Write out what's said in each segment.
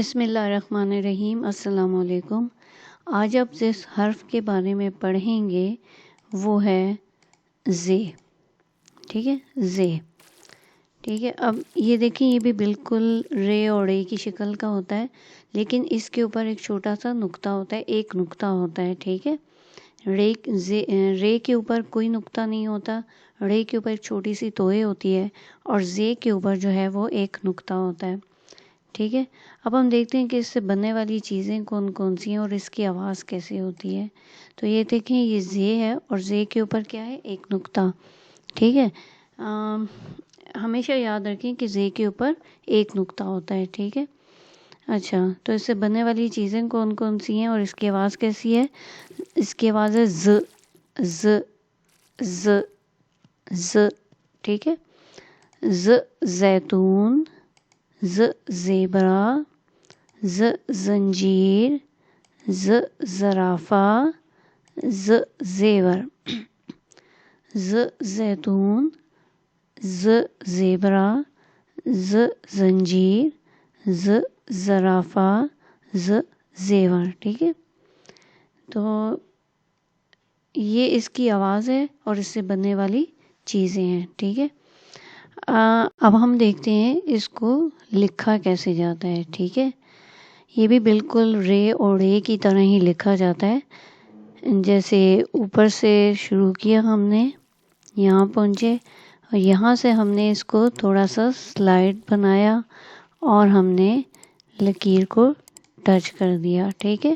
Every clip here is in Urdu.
بسم اللہ الرحمن الرحیم۔ السلام علیکم۔ آج آپ جس حرف کے بارے میں پڑھیں گے وہ ہے زے۔ ٹھیک ہے، زے۔ ٹھیک ہے، اب یہ دیکھیں، یہ بھی بالکل رے اور رے کی شکل کا ہوتا ہے، لیکن اس کے اوپر ایک چھوٹا سا نقطہ ہوتا ہے، ایک نقطہ ہوتا ہے۔ ٹھیک ہے، رے کے اوپر کوئی نقطہ نہیں ہوتا، رے کے اوپر ایک چھوٹی سی توئے ہوتی ہے، اور زے کے اوپر جو ہے وہ ایک نقطہ ہوتا ہے۔ ٹھیک ہے، اب ہم دیکھتے ہیں کہ اس سے بننے والی چیزیں کون کون سی ہیں اور اس کی آواز کیسے ہوتی ہے۔ تو یہ دیکھیں، یہ زے ہے اور زے کے اوپر کیا ہے، ایک نقطہ۔ ٹھیک ہے، ہمیشہ یاد رکھیں کہ زے کے اوپر ایک نقطہ ہوتا ہے۔ ٹھیک ہے، اچھا، تو اس سے بننے والی چیزیں کون کون سی ہیں اور اس کی آواز کیسی ہے؟ اس کی آواز ہے ز ز ز ز۔ ٹھیک ہے، ز زیتون، ز زیبرا، ز زنجیر، ز زرافہ، ز زیور۔ ز زیتون، ز زیبرا، ز زنجیر، ز زرافہ، ز زیور۔ ٹھیک ہے، تو یہ اس کی آواز ہے اور اس سے بننے والی چیزیں ہیں۔ ٹھیک ہے، اب ہم دیکھتے ہیں اس کو لکھا کیسے جاتا ہے۔ ٹھیک ہے، یہ بھی بالکل رے اور رے کی طرح ہی لکھا جاتا ہے۔ جیسے اوپر سے شروع کیا ہم نے، یہاں پہنچے اور یہاں سے ہم نے اس کو تھوڑا سا سلائڈ بنایا اور ہم نے لکیر کو ٹچ کر دیا۔ ٹھیک ہے،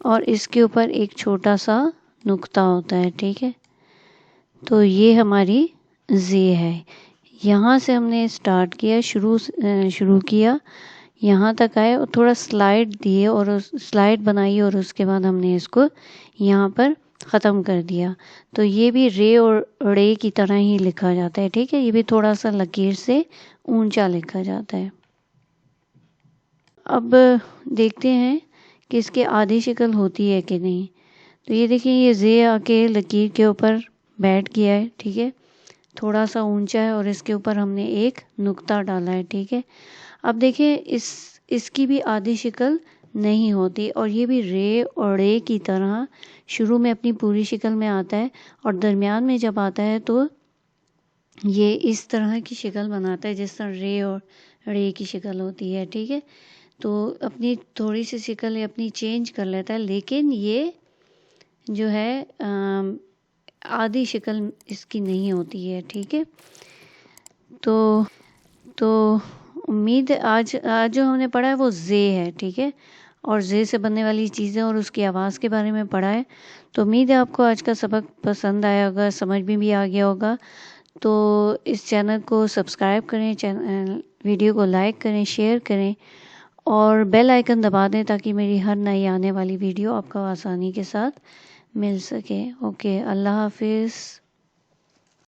اور اس کے اوپر ایک چھوٹا سا نقطہ ہوتا ہے۔ ٹھیک ہے، تو یہ ہماری زے ہے۔ یہاں سے ہم نے اسٹارٹ کیا، شروع کیا، یہاں تک آئے اور تھوڑا سلائڈ دیے اور سلائڈ بنائی اور اس کے بعد ہم نے اس کو یہاں پر ختم کر دیا۔ تو یہ بھی رے اور رے کی طرح ہی لکھا جاتا ہے۔ ٹھیک ہے، یہ بھی تھوڑا سا لکیر سے اونچا لکھا جاتا ہے۔ اب دیکھتے ہیں کہ اس کی آدھی شکل ہوتی ہے کہ نہیں۔ تو یہ دیکھیں، یہ زے آ کے لکیر کے اوپر بیٹھ گیا ہے۔ ٹھیک ہے، تھوڑا سا اونچا ہے اور اس کے اوپر ہم نے ایک نقطہ ڈالا ہے۔ ٹھیک ہے، اب دیکھیں اس کی بھی آدھی شکل نہیں ہوتی اور یہ بھی رے اور رے کی طرح شروع میں اپنی پوری شکل میں آتا ہے اور درمیان میں جب آتا ہے تو یہ اس طرح کی شکل بناتا ہے جس طرح رے اور رے کی شکل ہوتی ہے۔ ٹھیک ہے، تو اپنی تھوڑی سی شکل اپنی چینج کر لیتا ہے، لیکن یہ جو ہے آدھی شکل اس کی نہیں ہوتی ہے۔ ٹھیک ہے، تو امید ہے آج جو ہم نے پڑھا ہے وہ زے ہے۔ ٹھیک ہے، اور زے سے بننے والی چیزیں اور اس کی آواز کے بارے میں پڑھا ہے۔ تو امید ہے آپ کو آج کا سبق پسند آیا ہوگا، سمجھ میں بھی آ گیا ہوگا۔ تو اس چینل کو سبسکرائب کریں، ویڈیو کو لائک کریں، شیئر کریں اور بیل آئیکن دبا دیں تاکہ میری ہر نئی آنے والی ویڈیو آپ کو آسانی کے ساتھ مل سکے۔ اوکے، اللہ حافظ۔